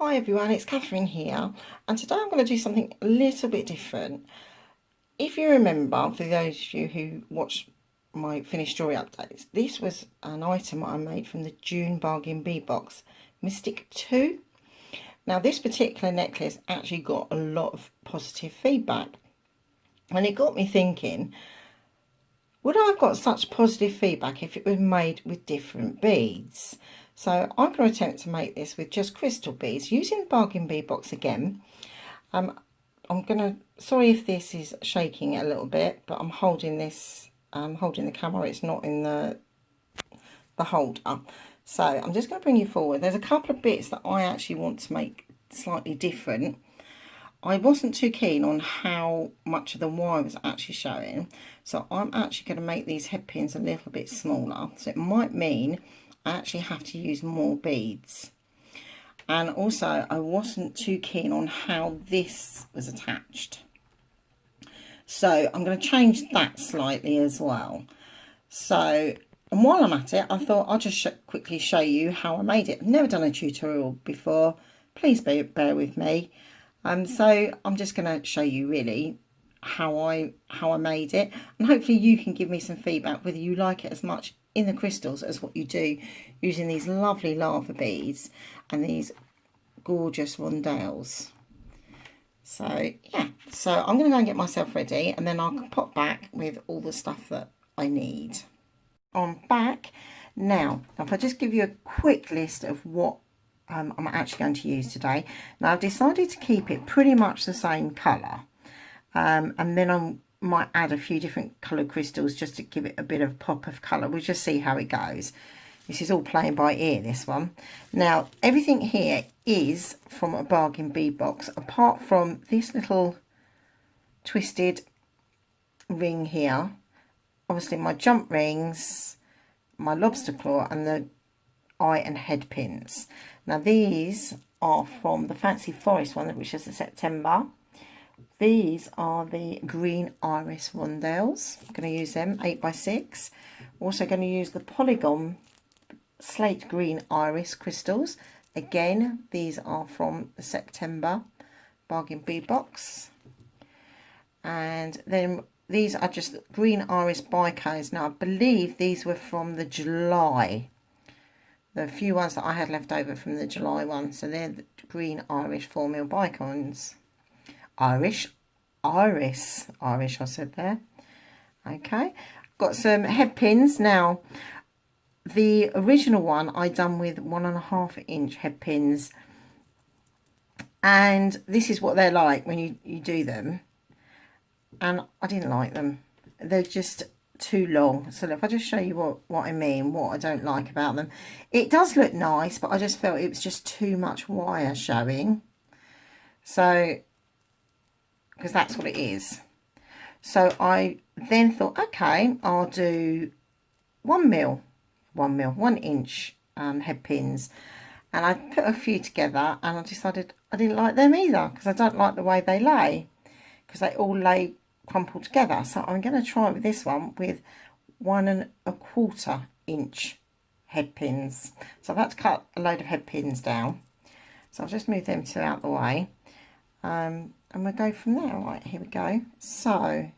Hi everyone, it's Catherine here, and today I'm going to do something a little bit different. If you remember, for those of you who watched my finished jewellery updates, this was an item I made from the June Bargain Bee Box Mystic 2. Now this particular necklace actually got a lot of positive feedback, and it got me thinking, would I have got such positive feedback if it was made with different beads? So I'm going to attempt to make this with just crystal beads using the Bargain Bee Box again. I'm gonna, sorry if this is shaking a little bit, but I'm holding this, holding the camera, it's not in the holder. So I'm just going to bring you forward. There's a couple of bits that I actually want to make slightly different. I wasn't too keen on how much of the wire was actually showing, so I'm actually going to make these head pins a little bit smaller. So it might mean I actually have to use more beads. And also I wasn't too keen on how this was attached. So I'm going to change that slightly as well. So, and while I'm at it, I thought I'll just quickly show you how I made it. I've never done a tutorial before. Please bear with me. So I'm just going to show you really how I made it, and hopefully you can give me some feedback whether you like it as much in the crystals as what you do using these lovely lava beads and these gorgeous rondelles. So yeah, so I'm going to go and get myself ready, and then I'll pop back with all the stuff that I need. I'm back now. If I just give you a quick list of what I'm actually going to use today. Now I've decided to keep it pretty much the same colour, and then I might add a few different coloured crystals just to give it a bit of pop of colour. We'll just see how it goes. This is all playing by ear, this one. Now everything here is from a Bargain Bee Box, apart from this little twisted ring here. Obviously my jump rings, my lobster claw, and the eye and head pins. Now these are from the Fancy Forest one, which is the September. These are the green iris rondelles. I'm going to use them 8x6. Also going to use the Polygon slate green iris crystals. Again, these are from the September Bargain Bee Box. And then these are just green iris bicones. Now I believe these were from the July. The few ones that I had left over from the July one. So they're the green Irish 4mm Bicones. Irish, I said there. Okay, got some head pins. Now, the original one I done with 1.5 inch head pins. And this is what they're like when you do them. And I didn't like them. They're just too long. So if I just show you what I mean, what I don't like about them. It does look nice, but I just felt it was just too much wire showing. So, because that's what it is. So I then thought, okay, I'll do 1 inch head pins. And I put a few together, and I decided I didn't like them either, because I don't like the way they lay, because they all lay crumpled together. So I'm going to try with this one with 1.25 inch head pins. So I've had to cut a load of head pins down, so I'll just move them two out the way, and we'll go from there. Right, here we go. So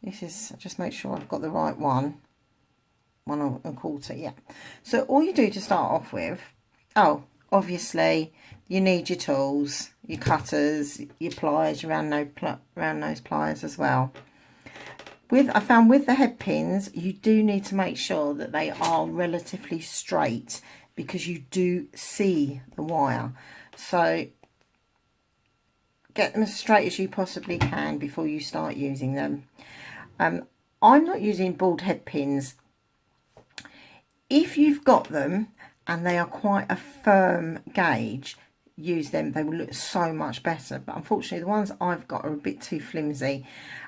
this is, just make sure I've got the right one. 1.25, yeah. So all you do to start off with, oh, obviously you need your tools, your cutters, your pliers, your round nose pliers as well. I found with the head pins, you do need to make sure that they are relatively straight, because you do see the wire. So get them as straight as you possibly can before you start using them. I'm not using bald head pins. If you've got them and they are quite a firm gauge, use them. They will look so much better. But unfortunately, the ones I've got are a bit too flimsy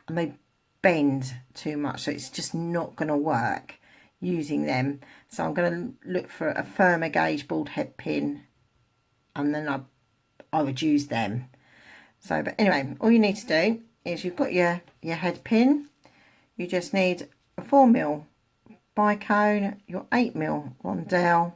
and they bend too much, so it's just not going to work using them. So I'm going to look for a firmer gauge bald head pin, and then I would use them. So, but anyway, all you need to do is, you've got your head pin. You just need a 4mm bicone, your 8mm rondelle,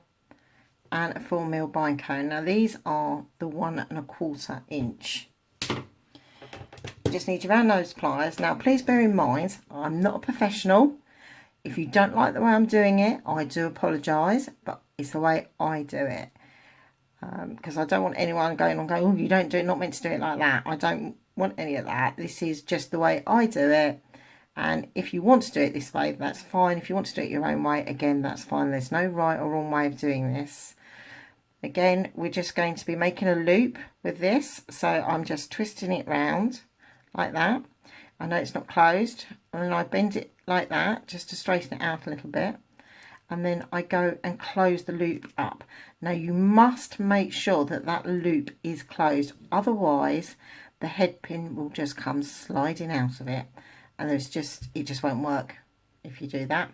and a 4mm bicone. Now these are the 1 1/4 inch. You just need your round nose pliers. Now please bear in mind, I'm not a professional. If you don't like the way I'm doing it, I do apologise, but it's the way I do it. Because I don't want anyone going, oh, you don't do it, not meant to do it like that. I don't want any of that. This is just the way I do it. And if you want to do it this way, that's fine. If you want to do it your own way, again, that's fine. There's no right or wrong way of doing this. Again, we're just going to be making a loop with this. So I'm just twisting it round like that. I know it's not closed. And then I bend it like that just to straighten it out a little bit. And then I go and close the loop up. Now you must make sure that that loop is closed. Otherwise, the head pin will just come sliding out of it. And it just won't work if you do that.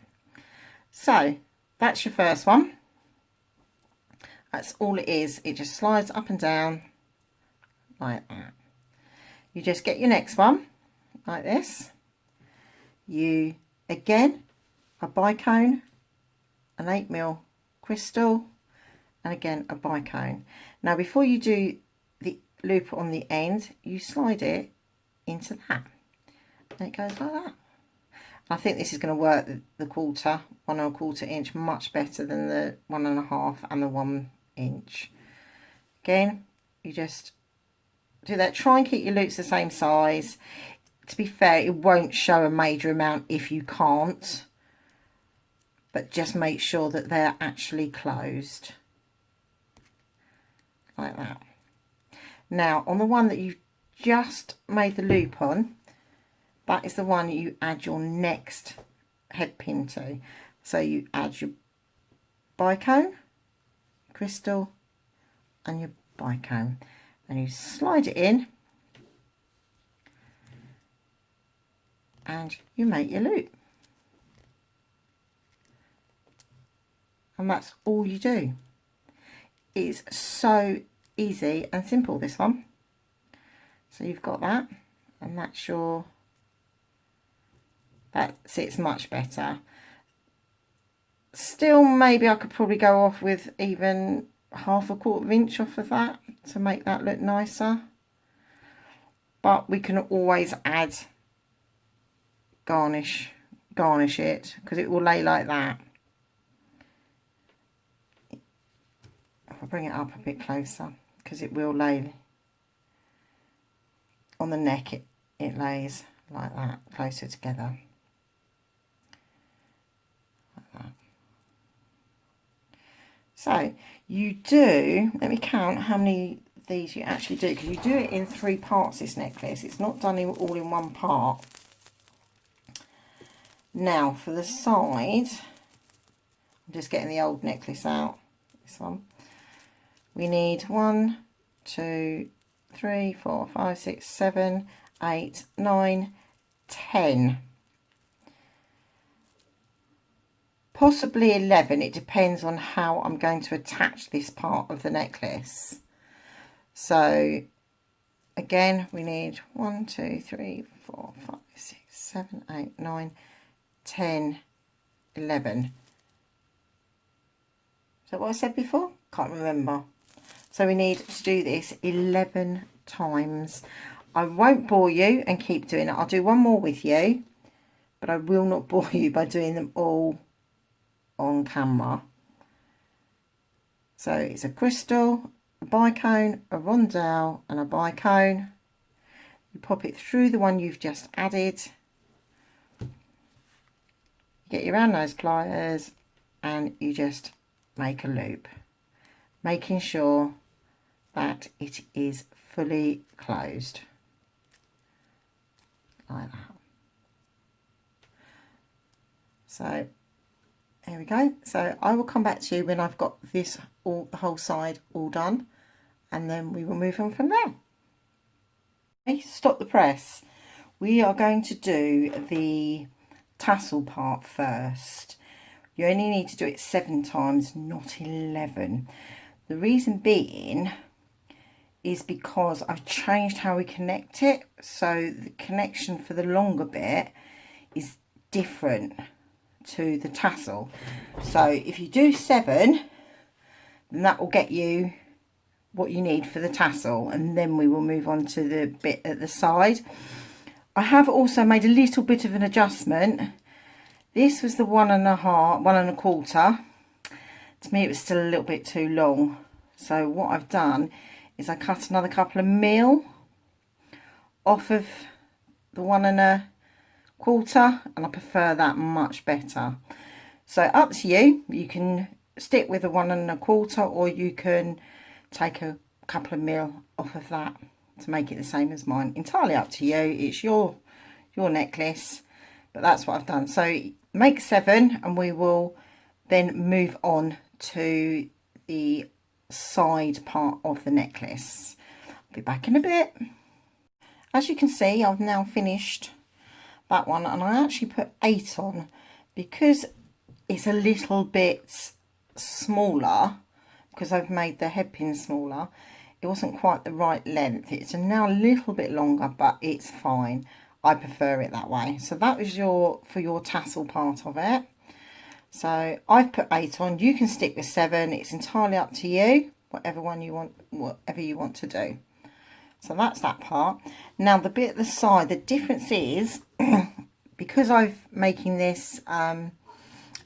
So that's your first one. That's all it is. It just slides up and down like that. You just get your next one like this. You again a bicone, an 8mm crystal, and again a bicone. Now before you do the loop on the end, you slide it into that. And it goes like that. I think this is going to work the 1 1/4 inch much better than the 1 1/2 and the 1 inch. Again, you just do that. Try and keep your loops the same size. To be fair, it won't show a major amount if you can't, but just make sure that they're actually closed like that. Now on the one that you've just made the loop on, that is the one you add your next head pin to. So you add your bicone, crystal, and your bicone, and you slide it in, and you make your loop. And that's all you do. It's so easy and simple, this one. So you've got that, and that's your, that sits much better. Still, maybe I could probably go off with even 1/4 inch off of that to make that look nicer. But we can always add garnish it, because it will lay like that. If I bring it up a bit closer, because it will lay on the neck, it lays like that, closer together. Like that. So you do, let me count how many of these you actually do, because you do it in 3 parts, this necklace. It's not done all in one part. Now for the side, I'm just getting the old necklace out, this one. We need 1, 2, 3, 4, 5, 6, 7, 8, 9, 10. Possibly 11, it depends on how I'm going to attach this part of the necklace. So again, we need 1, 2, 3, 4, 5, 6, 7, 8, 9, 10, 11. Is that what I said before? Can't remember. So we need to do this 11 times. I won't bore you and keep doing it. I'll do one more with you, but I will not bore you by doing them all on camera. So it's a crystal, a bicone, a rondelle, and a bicone. You pop it through the one you've just added. Get your round nose pliers, and you just make a loop, making sure that it is fully closed like that. So there we go. So I will come back to you when I've got this all, the whole side all done, and then we will move on from there. Okay, stop the press. We are going to do the tassel part first. You only need to do it 7 times, not 11. The reason being is because I've changed how we connect it. So the connection for the longer bit is different to the tassel. So if you do 7, and that will get you what you need for the tassel, and then we will move on to the bit at the side. I have also made a little bit of an adjustment. This was the 1.25. To me it was still a little bit too long, so what I've done is I cut another couple of mil off of the 1.25, and I prefer that much better. So up to you, you can stick with the 1.25, or you can take a couple of mil off of that to make it the same as mine. Entirely up to you, it's your necklace, but that's what I've done. So make 7, and we will then move on to the side part of the necklace. I'll be back in a bit. As you can see, I've now finished that one, and I actually put 8 on because it's a little bit smaller, because I've made the headpin smaller. It wasn't quite the right length. It's now a little bit longer, but it's fine. I prefer it that way. So that was for your tassel part of it. So I've put 8 on. You can stick with 7. It's entirely up to you, whatever you want to do. So that's that part. Now the bit at the side, the difference is because I'm making this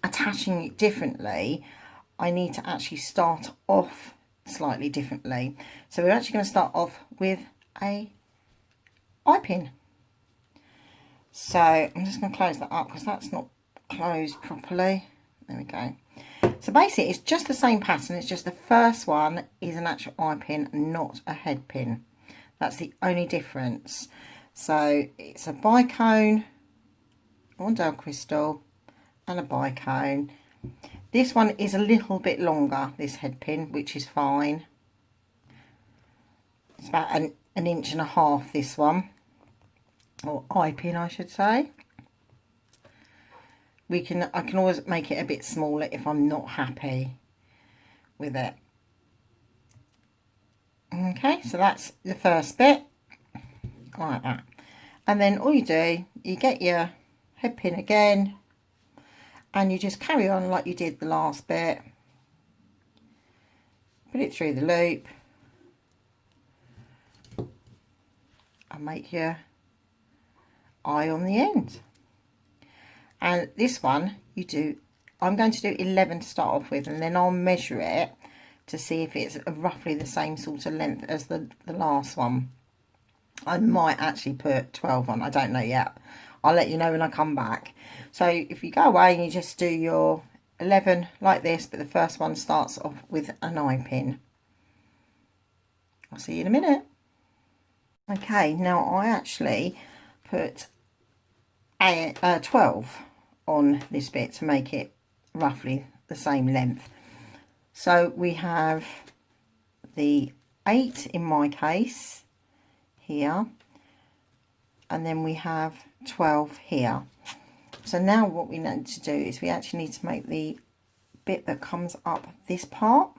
attaching it differently, I need to actually start off slightly differently. So we're actually going to start off with a eye pin. So I'm just going to close that up because that's not closed properly. There we go. So basically it's just the same pattern, it's just the first one is an actual eye pin, not a head pin. That's the only difference. So it's a bicone, Rondelle crystal, and a bicone. This one is a little bit longer, this head pin, which is fine. It's about an 1.5 inches, this one, or eye pin I should say. I can always make it a bit smaller if I'm not happy with it. Okay, so that's the first bit, like that. And then all you do, you get your head pin again, and you just carry on like you did the last bit. Put it through the loop and make your eye on the end. And this one I'm going to do 11 to start off with, and then I'll measure it to see if it's roughly the same sort of length as the last one. I might actually put 12 on, I don't know yet. I'll let you know when I come back. So if you go away and you just do your 11 like this, but the first one starts off with an eye pin. I'll see you in a minute. Okay, now I actually put 12 on this bit to make it roughly the same length. So we have the 8 in my case here, and then we have 12 here. So now what we need to do is we actually need to make the bit that comes up this part,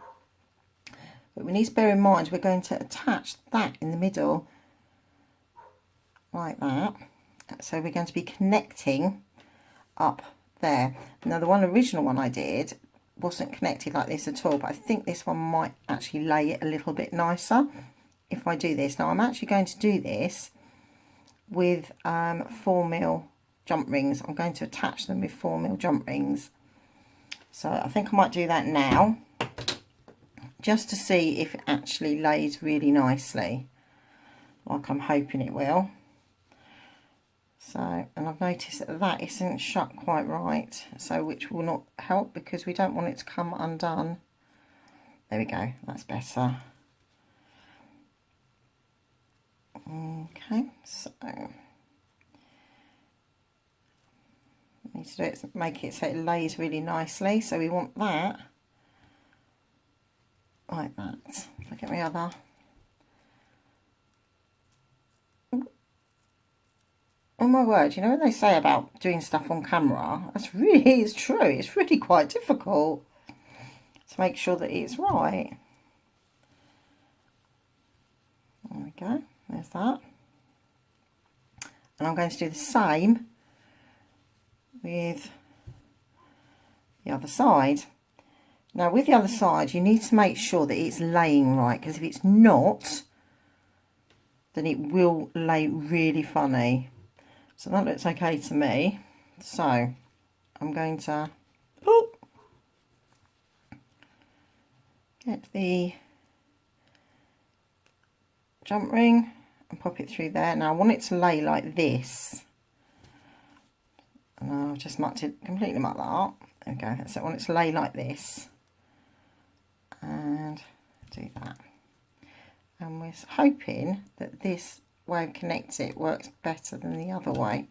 but we need to bear in mind we're going to attach that in the middle like that. So we're going to be connecting up there. Now the original one I did wasn't connected like this at all, but I think this one might actually lay it a little bit nicer if I do this. Now I'm actually going to do this with 4mm jump rings. I'm going to attach them with 4mm jump rings. So I think I might do that now, just to see if it actually lays really nicely, like I'm hoping it will. So, and I've noticed that that isn't shut quite right, so which will not help because we don't want it to come undone. There we go, that's better. Okay, so need to do it, make it so it lays really nicely. So we want that like that. If I get my other. Oh my word, you know what they say about doing stuff on camera? That's really is true. It's really quite difficult to make sure that it's right. There we go, there's that. And I'm going to do the same with the other side. Now with the other side, you need to make sure that it's laying right, because if it's not, then it will lay really funny. So that looks okay to me. So I'm going to get the jump ring and pop it through there. Now I want it to lay like this. And I've just completely mucked that up. There we go. That's it. I want it to lay like this. And do that. And we're hoping that this way of connecting it works better than the other way.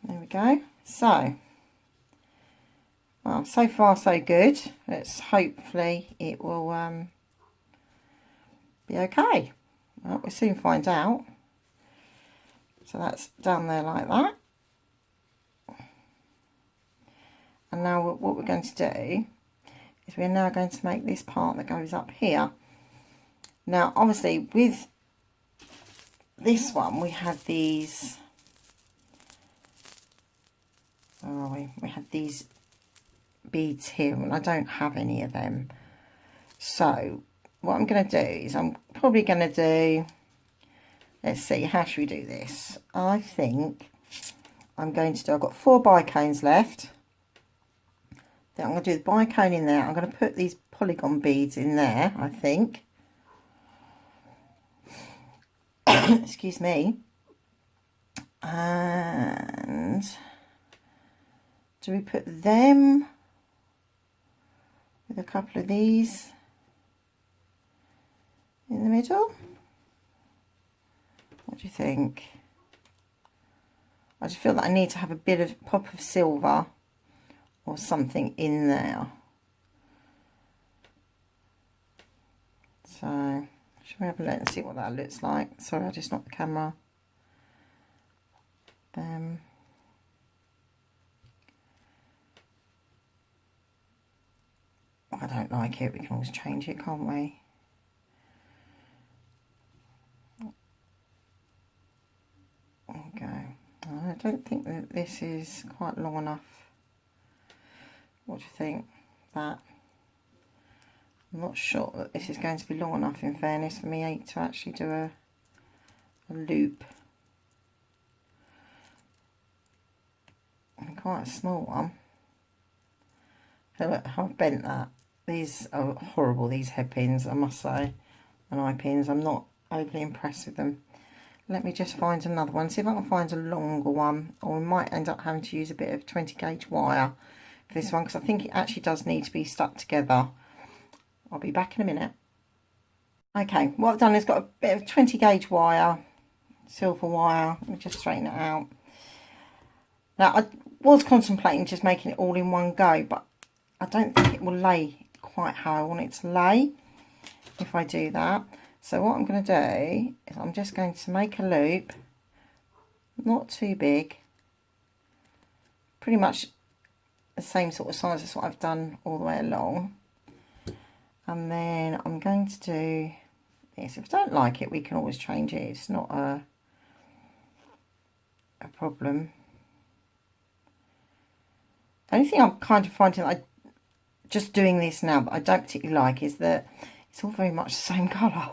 There we go. So, well, so far so good. Let's hopefully it will be okay. Well, we'll soon find out. So that's down there like that. And now what we're going to do is we're now going to make this part that goes up here. Now, obviously, with this one, we had these. Where are we? We had these beads here, and I don't have any of them. So, what I'm going to do is I'm probably going to do. Let's see, how should we do this? I think I'm going to do. I've got 4 bicones left. Then I'm going to do the bicone in there. I'm going to put these polygon beads in there, I think. Excuse me. And do we put them with a couple of these in the middle? What do you think? I just feel that I need to have a bit of pop of silver or something in there. So, should we have a look and see what that looks like? Sorry, I just knocked the camera. I don't like it. We can always change it, can't we? There we go. I don't think that this is quite long enough. What do you think? That? I'm not sure that this is going to be long enough, in fairness, for me to actually do a loop. And quite a small one. So look, I've bent that. These are horrible, these head pins, I must say. And eye pins, I'm not overly impressed with them. Let me just find another one, see if I can find a longer one, or we might end up having to use a bit of 20 gauge wire for this one, because I think it actually does need to be stuck together. I'll be back in a minute. Okay, what I've done is got a bit of 20 gauge wire, silver wire. Let me just straighten it out. Now, I was contemplating just making it all in one go, but I don't think it will lay quite how I want it to lay if I do that. So what I'm going to do is I'm just going to make a loop, not too big, pretty much the same sort of size as what I've done all the way along. And then I'm going to do this. If I don't like it, we can always change it. It's not a problem. The only thing I'm kind of finding that just doing this now that I don't particularly like is that it's all very much the same colour.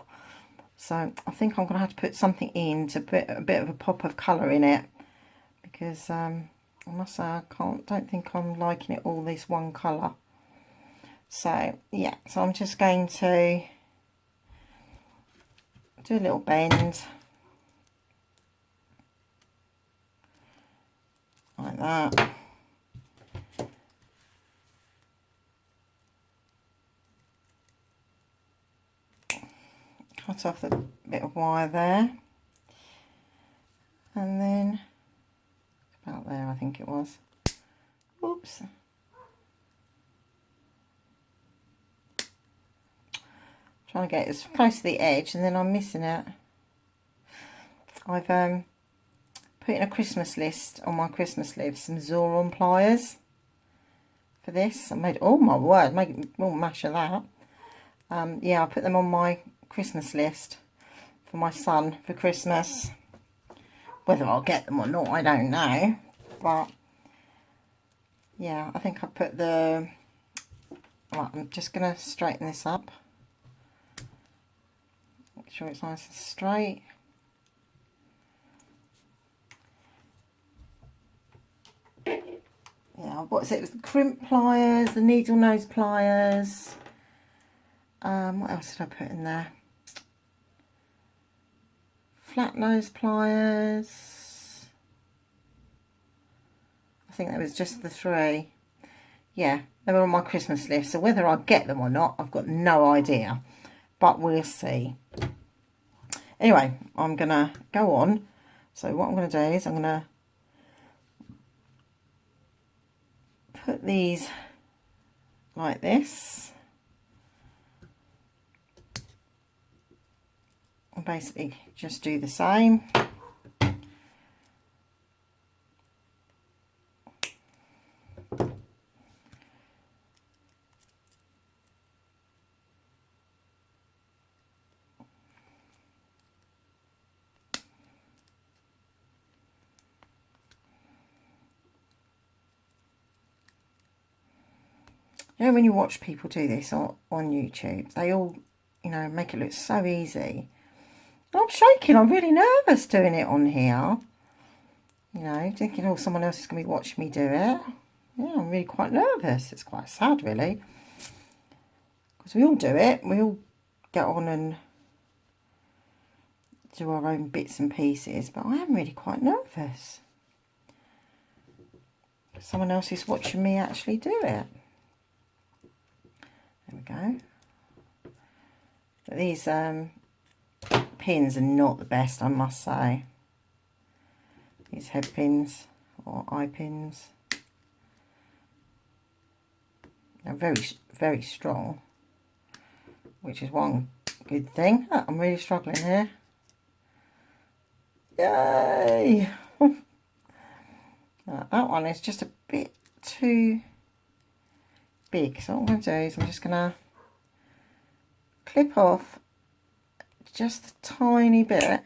So I think I'm going to have to put something in to put a bit of a pop of colour in it, because I must say I don't think I'm liking it all this one colour. So yeah, so I'm just going to do a little bend like that. Cut off the bit of wire there, and then about there I think it was. Oops. Trying to get as close to the edge, and then I'm missing it. I've put in a Christmas list on my Christmas list some Zoron pliers for this. I made, oh my word, make more mash of that. Yeah, I put them on my Christmas list for my son for Christmas. Whether I'll get them or not, I don't know. But yeah, I think I put the Right, I'm just going to straighten this up. Make sure it's nice and straight. Yeah, what's it? It was the crimp pliers, the needle nose pliers. What else did I put in there? Flat nose pliers. I think that was just the 3. Yeah, they were on my Christmas list. So whether I get them or not, I've got no idea. But we'll see. Anyway, I'm going to go on. So what I'm going to do is I'm going to put these like this. And basically just do the same. You know, when you watch people do this on YouTube, they all, you know, make it look so easy. And I'm shaking, I'm really nervous doing it on here. You know, thinking, oh, someone else is going to be watching me do it. Yeah, I'm really quite nervous. It's quite sad, really. Because we all do it. We all get on and do our own bits and pieces. But I am really quite nervous. Someone else is watching me actually do it. There we go. But these pins are not the best, I must say. These head pins or eye pins. They're very, very strong, which is one good thing. Oh, I'm really struggling here. Yay! That one is just a bit too big. So what I'm going to do is I'm just going to clip off just a tiny bit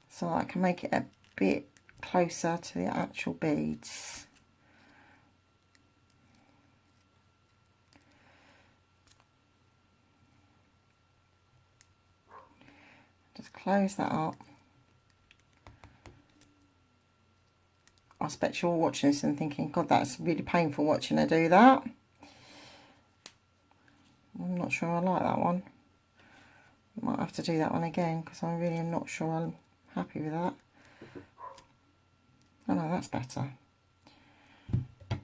so I can make it a bit closer to the actual beads. Just close that up. I expect you're all watching this and thinking, God, that's really painful watching her do that. I'm not sure I like that one. Might have to do that one again because I really am not sure I'm happy with that. Oh no, that's better. So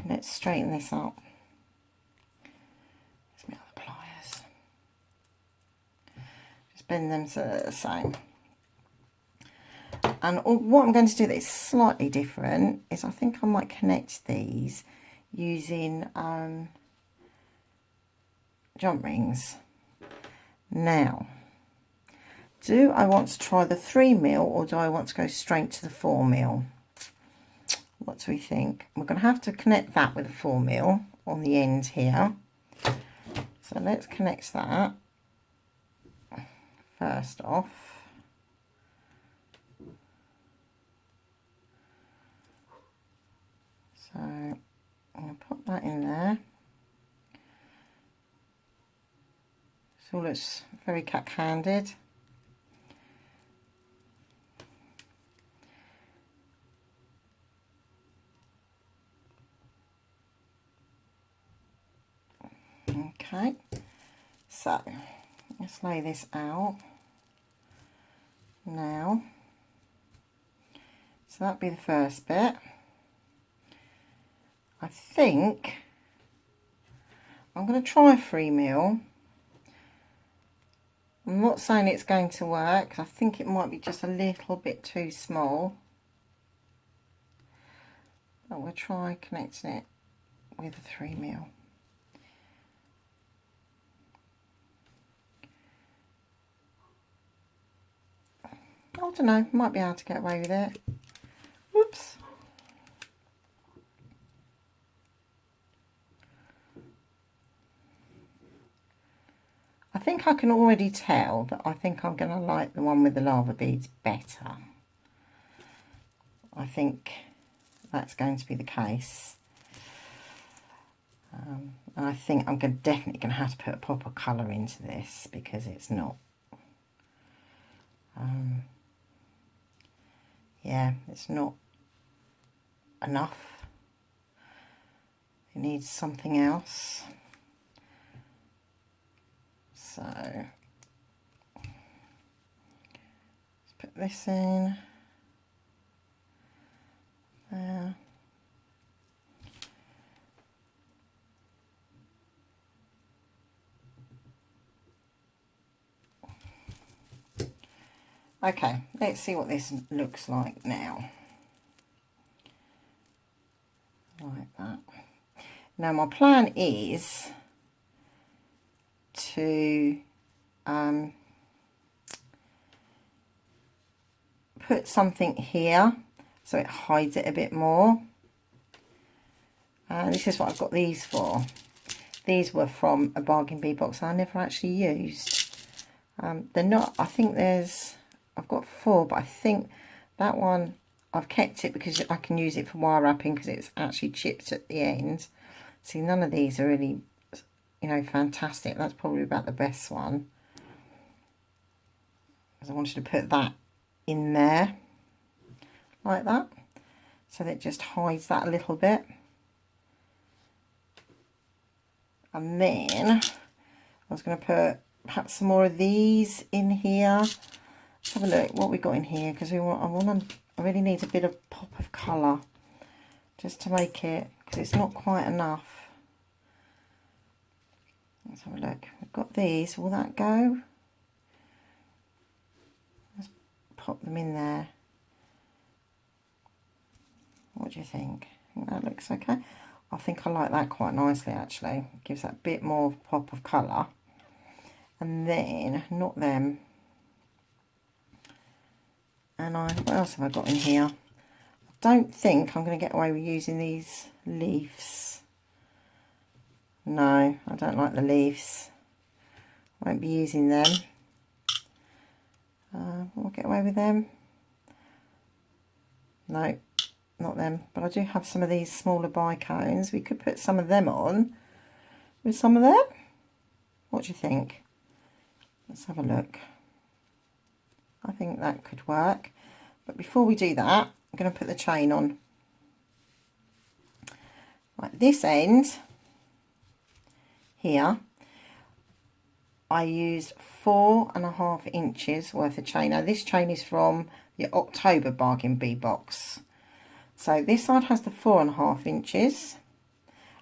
let's straighten this up. There's my other pliers. Just bend them so they're the same. And what I'm going to do that is slightly different is I think I might connect these using jump rings. Now, do I want to try the 3mm or do I want to go straight to the 4mm? What do we think? We're going to have to connect that with a 4mm on the end here. So let's connect that first off. So I'm going to put that in there. So it looks very cack-handed. Okay, so let's lay this out now. So that'd be the first bit. I think I'm going to try 3mm. I'm not saying it's going to work. I think it might be just a little bit too small. But we'll try connecting it with a 3mm. I don't know, might be able to get away with it. Whoops. I think I can already tell that I think I'm going to like the one with the lava beads better. I think that's going to be the case. And I think I'm definitely going to have to put a pop of colour into this because it's not. Yeah, it's not enough. It needs something else. So let's put this in there. Okay, let's see what this looks like now. Like that. Now my plan is to put something here so it hides it a bit more. This is what I've got these for. These were from a bargain bee box I never actually used. They're not, I think I've got 4, but I think that one, I've kept it because I can use it for wire wrapping because it's actually chipped at the end. See, none of these are really, you know, fantastic. That's probably about the best one. Because I wanted to put that in there, like that. So that it just hides that a little bit. And then I was going to put perhaps some more of these in here. Let's have a look what we got in here because I really need a bit of pop of colour just to make it, because it's not quite enough. Let's have a look. We've got these. Will that go? Let's pop them in there. What do you think? I think that looks okay. I think I like that quite nicely actually. It gives that bit more pop of colour. And then, not them. And what else have I got in here? I don't think I'm going to get away with using these leaves. No, I don't like the leaves. Won't be using them. Will I get away with them? No, not them. But I do have some of these smaller bicones. We could put some of them on with some of them. What do you think? Let's have a look. I think that could work. But before we do that, I'm going to put the chain on. Right, this end here, I used 4.5 inches worth of chain. Now this chain is from the October bargain bee box. So this side has the 4.5 inches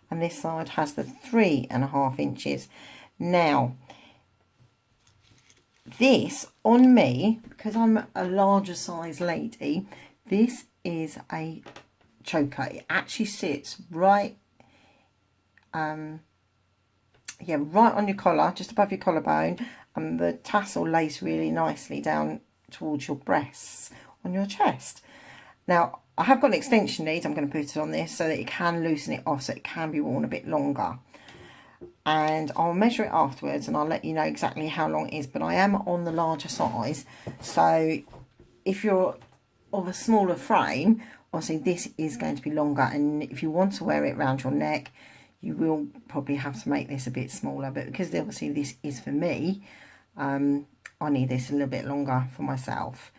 and this side has the 3.5 inches. Now this on me, because I'm a larger size lady, this is a choker. It actually sits right right on your collar, just above your collarbone, and the tassel lays really nicely down towards your breasts on your chest. Now I have got an extension lead. I'm going to put it on this so that it can loosen it off so it can be worn a bit longer. And I'll measure it afterwards and I'll let you know exactly how long it is, but I am on the larger size, so if you're of a smaller frame, obviously this is going to be longer, and if you want to wear it around your neck you will probably have to make this a bit smaller, but because obviously this is for me, I need this a little bit longer for myself.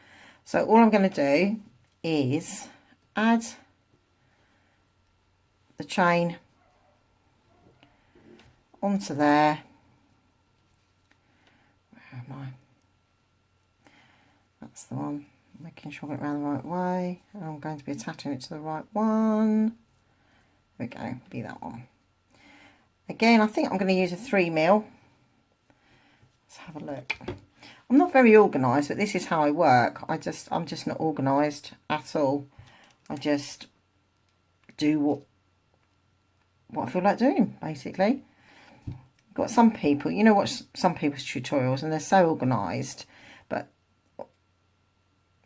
So all I'm going to do is add the chain onto there. Where am I? That's the one. Making sure I get it around the right way. And I'm going to be attaching it to the right one. There we go, be that one. Again, I think I'm going to use a 3mm. Let's have a look. I'm not very organised, but this is how I work. I'm just not organised at all. I just do what I feel like doing, basically. Got some people, you know, watch some people's tutorials and they're so organised, but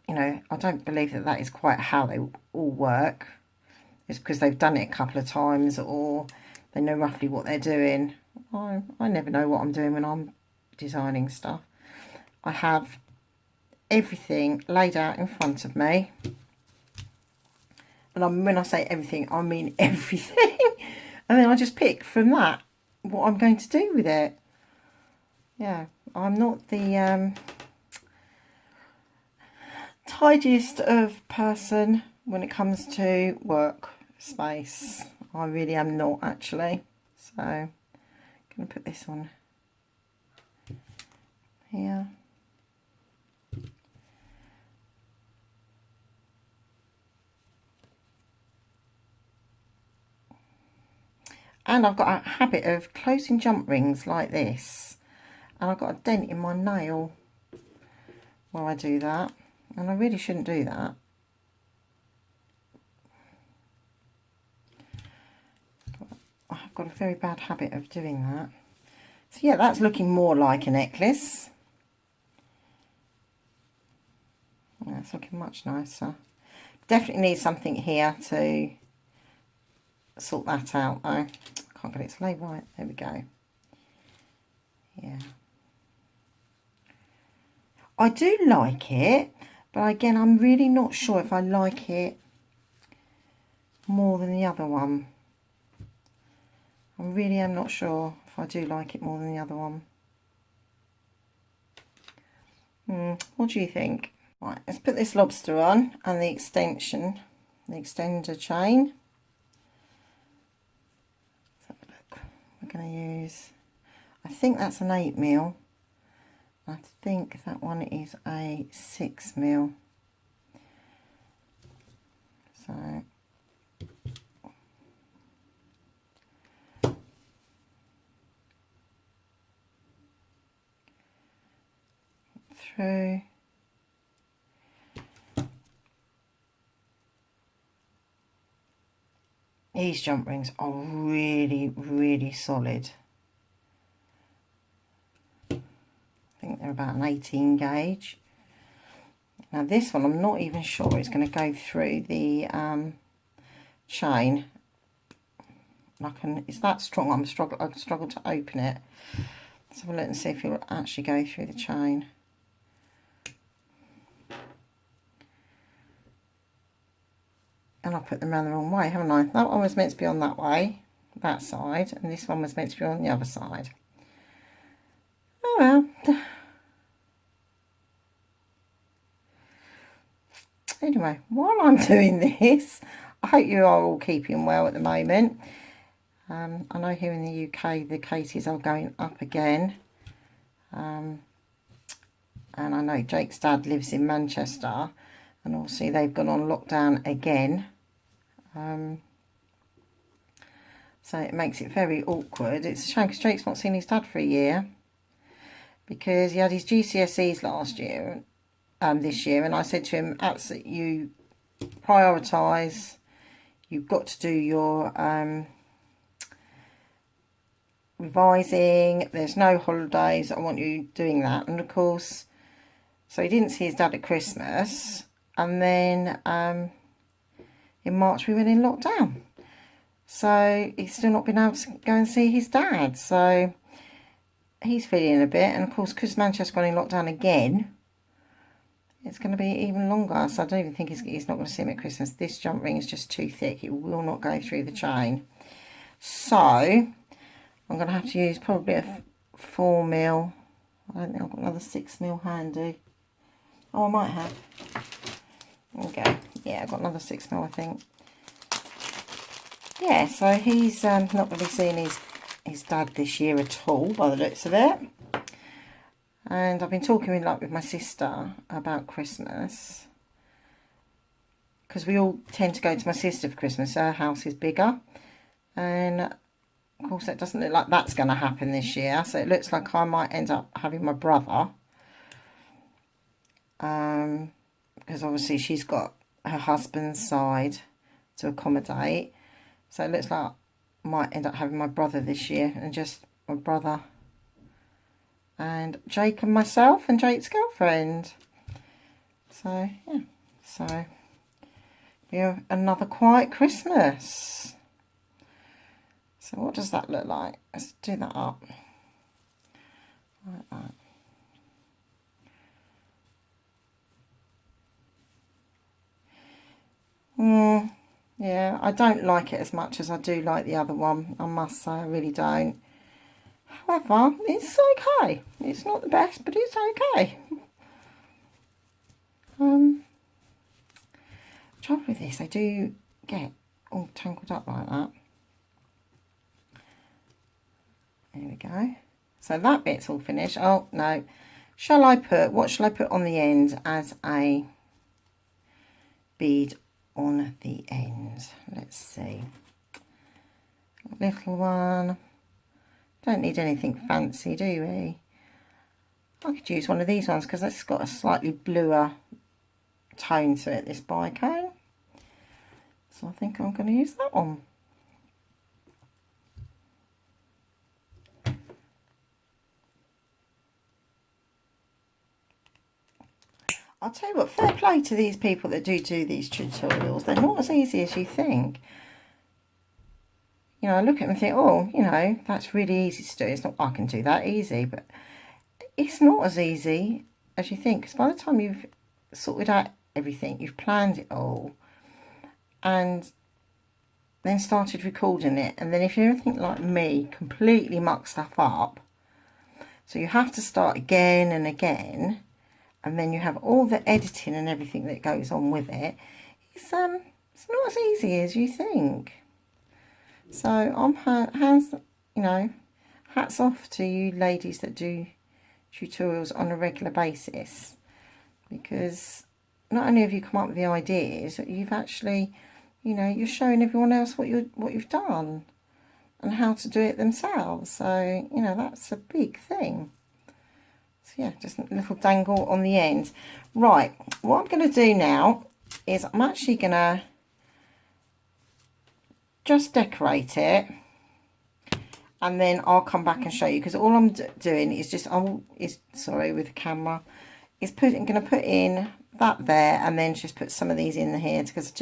you know, I don't believe that that is quite how they all work. It's because they've done it a couple of times or they know roughly what they're doing. I never know what I'm doing when I'm designing stuff. I have everything laid out in front of me, and when I say everything, I mean everything. and then I just pick from that what I'm going to do with it. Yeah, I'm not the tidiest of person when it comes to work space. I really am not, actually. So I'm going to put this on here. And I've got a habit of closing jump rings like this. And I've got a dent in my nail while I do that. And I really shouldn't do that. I've got a very bad habit of doing that. So yeah, that's looking more like a necklace. That's looking much nicer. Definitely need something here to sort that out though. Can't get it to lay right. There we go. Yeah. I do like it, but again, I'm really not sure if I like it more than the other one. I really am not sure if I do like it more than the other one. What do you think? Right, let's put this lobster on and the extension, the extender chain. Let's have a look. We're going to use, I think that's an 8mm. I think that one is a 6mm. So through. These jump rings are really, really solid. I think they're about an 18 gauge. Now this one, I'm not even sure it's going to go through the chain. It's that strong. I struggle to open it. Let's have a look and see if it'll actually go through the chain. And I put them around the wrong way, haven't I? That one was meant to be on that way, that side, and this one was meant to be on the other side. Oh well. Anyway, while I'm doing this, I hope you are all keeping well at the moment. I know here in the UK the cases are going up again. And I know Jake's dad lives in Manchester, and obviously they've gone on lockdown again. So it makes it very awkward. It's a shame because Jake's not seen his dad for a year, because he had his GCSEs last year, this year, and I said to him, absolutely, you prioritise, you've got to do your revising, there's no holidays, I want you doing that. And of course, so he didn't see his dad at Christmas, and then in March we went in lockdown, so he's still not been able to go and see his dad. So he's feeling a bit, and of course because Manchester's gone in lockdown again, it's going to be even longer. So I don't even think he's not going to see him at Christmas. This jump ring is just too thick, it will not go through the chain. So I'm going to have to use probably a 4mm. I don't think I've got another 6mm handy. Oh, I might have. Okay, yeah, I've got another 6mm, I think. Yeah, so he's not going to be seeing his dad this year at all, by the looks of it. And I've been talking with my sister about Christmas, because we all tend to go to my sister for Christmas. Her house is bigger, and of course it doesn't look like that's going to happen this year. So it looks like I might end up having my brother, because obviously she's got her husband's side to accommodate. So it looks like I might end up having my brother this year, and just my brother and Jake and myself and Jake's girlfriend. So yeah, so yeah, another quiet Christmas. So what does that look like? Let's do that up like that. Yeah, I don't like it as much as I do like the other one. I must say, I really don't. However, it's okay. It's not the best, but it's okay. Trouble with this, they do get all tangled up like that. There we go. So that bit's all finished. Oh, no. What shall I put on the end as a bead on the end? Let's see. Little one. Don't need anything fancy, do we? I could use one of these ones because it's got a slightly bluer tone to it, this bicone. So I think I'm going to use that one. I'll tell you what, fair play to these people that do these tutorials. They're not as easy as you think. You know, I look at them and think, oh, you know, that's really easy to do. It's not, I can do that easy, but it's not as easy as you think. Because by the time you've sorted out everything, you've planned it all, and then started recording it, and then if you're anything like me, completely muck stuff up, so you have to start again and again, and then you have all the editing and everything that goes on with it. It's not as easy as you think. So I'm hats off to you ladies that do tutorials on a regular basis, because not only have you come up with the ideas, but you've actually, you know, you're showing everyone else what you've done and how to do it themselves. So, you know, that's a big thing. So yeah, just a little dangle on the end. Right, what I'm going to do now is I'm actually going to just decorate it, and then I'll come back and show you, because all I'm doing is just, sorry, with the camera, is going to put in that there, and then just put some of these in here, because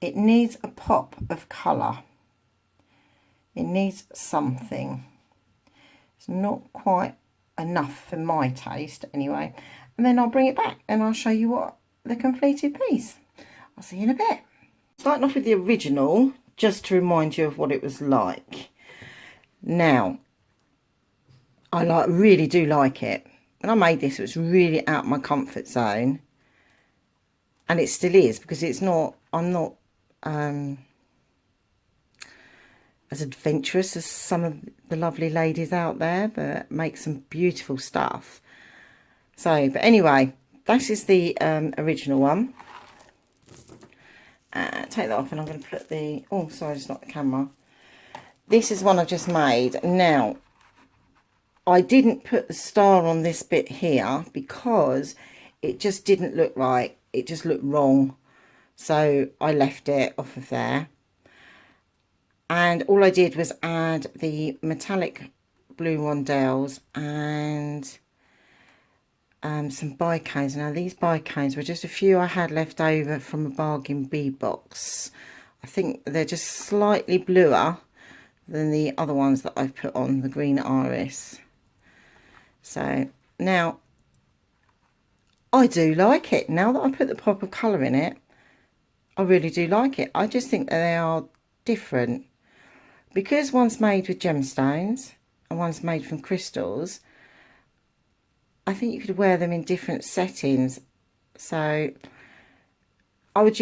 it needs a pop of colour. It needs something. It's not quite enough for my taste anyway. And then I'll bring it back and I'll show you what the completed piece. I'll see you in a bit. Starting off with the original, just to remind you of what it was like. Now, I really do like it. When I made this, it was really out of my comfort zone, and it still is, because I'm not as adventurous as some of the lovely ladies out there that make some beautiful stuff. So, but anyway, this is the original one. Take that off, and I'm going to put the, oh sorry, it's not the camera. This is one I've just made. Now, I didn't put the star on this bit here because it just didn't look right. It just looked wrong. So I left it off of there. And all I did was add the metallic blue Rondelles and some Bicones. Now these Bicones were just a few I had left over from a bargain bead box. I think they're just slightly bluer than the other ones that I've put on, the green iris. So now I do like it. Now that I put the pop of colour in it, I really do like it. I just think that they are different, because one's made with gemstones and one's made from crystals. I think you could wear them in different settings. So I would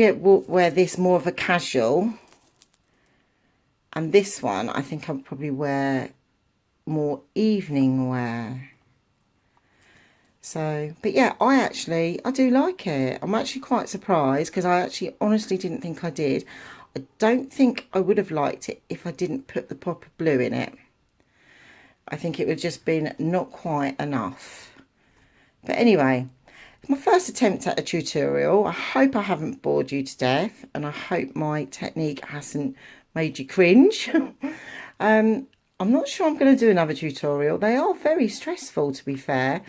wear this more of a casual, and this one I think I'd probably wear more evening wear. So, but yeah, I do like it. I'm actually quite surprised, because I actually honestly didn't think I did. I don't think I would have liked it if I didn't put the pop of blue in it. I think it would have just been not quite enough. But anyway, my first attempt at a tutorial. I hope I haven't bored you to death, and I hope my technique hasn't made you cringe. I'm not sure I'm going to do another tutorial. They are very stressful, to be fair.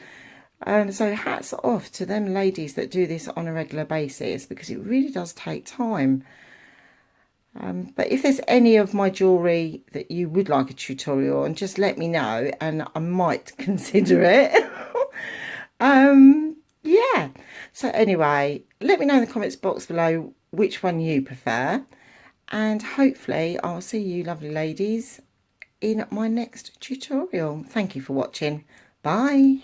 So hats off to them ladies that do this on a regular basis, because it really does take time. But if there's any of my jewellery that you would like a tutorial on, just let me know and I might consider it. Yeah. So anyway, let me know in the comments box below which one you prefer. and hopefully I'll see you lovely ladies in my next tutorial. Thank you for watching. Bye.